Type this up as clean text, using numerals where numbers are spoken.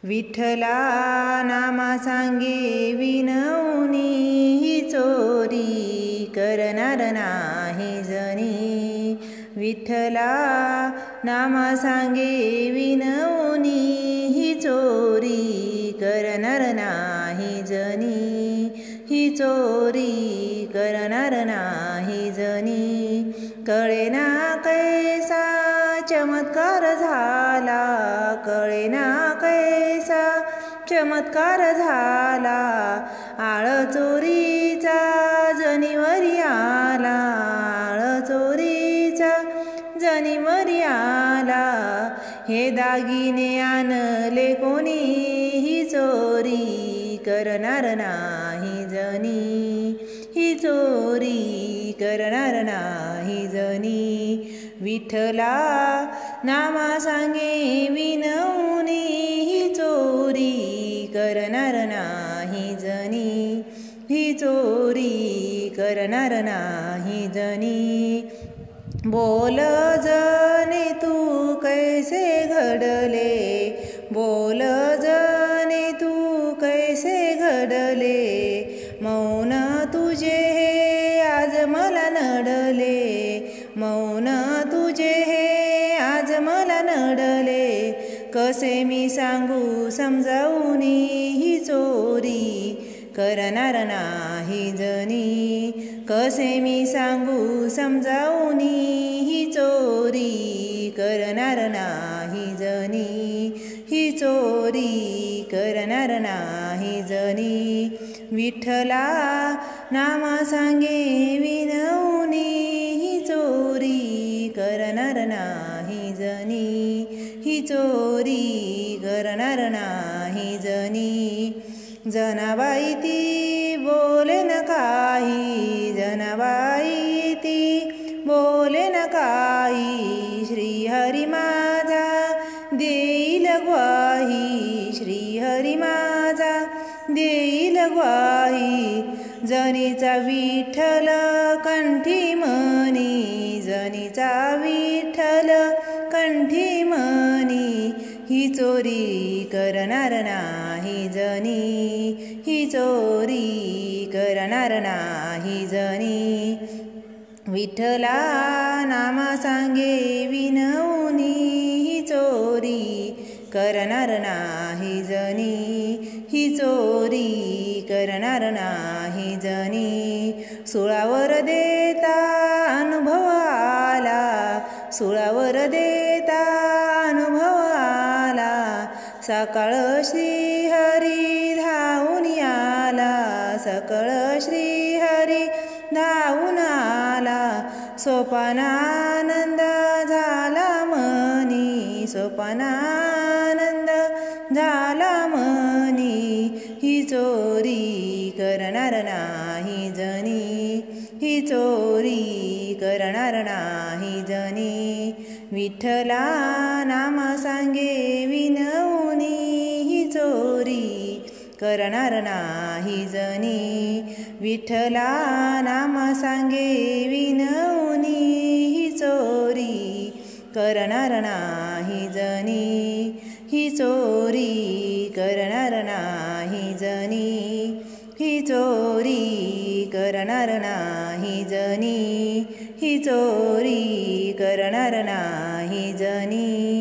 विठ्ठला नामा सांगे विनवणी, ही चोरी करणार नाही जनी। विठ्ठला नामा सांगे विनवणी, ही चोरी करणार नाही जनी। ही चोरी करणार नाही जनी। कळेना कैसा चमत्कार झाला, कळेना कैसा चमत्कार झाला। आळ चोरीचा जनीवरी आला, आळ चोरीचा जनीवरी आला। हे दागिने आणले कोणी, ही चोरी करणार नाही जनी। ही चोरी करणार नाही जनी। विठ्ठला नामा सांगे विनवणी, ही चोरी करणार नाही जनी। ही चोरी करणार नाही जनी। बोल जने तू कैसे घडले, बोल जने तू कैसे घडले। मौन तुझे हे आज मला नडले, मौन तुझे हे आज मला नडले। कसे मी सांगू समजावूनी, ही चोरी करणार नाही जनी। कसे मी सांगू समजावूनी, ही चोरी करणार नाही जनी। ही चोरी करणार नाही जनी। विठ्ठला नामा सांगे विनवणी, ही चोरी करणार नाही जनी। ही चोरी करणार नाही जनी। जनाबाई ती बोले न काही, जनाबाई ती बोले न काही। श्रीहरी माझा देईल ग्वाही, श्रीहरी माझा देईल ग्वाही। जनीचा विठ्ठल कंठी मनी, जनीचा विठ्ठल कंठी मनी। ही चोरी करणार नाही जनी। ही चोरी करणार नाही जनी। विठ्ठला नामा सांगे विनवणी, ही चोरी करणार नाही जनी। ही चोरी करणार नाही जनी। सुळावर देता अनुभव आला, सुळावर देता अनुभव आला। सकाळ श्रीहरी धावून आला, सकाळ श्रीहरी धावून आला। सोपानानंद झाला मनी, सोपानानंद झाला मनी। ही चोरी करणार नाही जनी। ही चोरी करणार नाही जनी। विठ्ठला नामा सांगे विनवणी, ही चोरी करणार नाही जनी। विठ्ठला नामा सांगे विनवणी, ही चोरी करणार नाही जनी। ही चोरी करणार नाही जनी। ही चोरी करणार नाही जनी। ही चोरी करणार नाही जनी।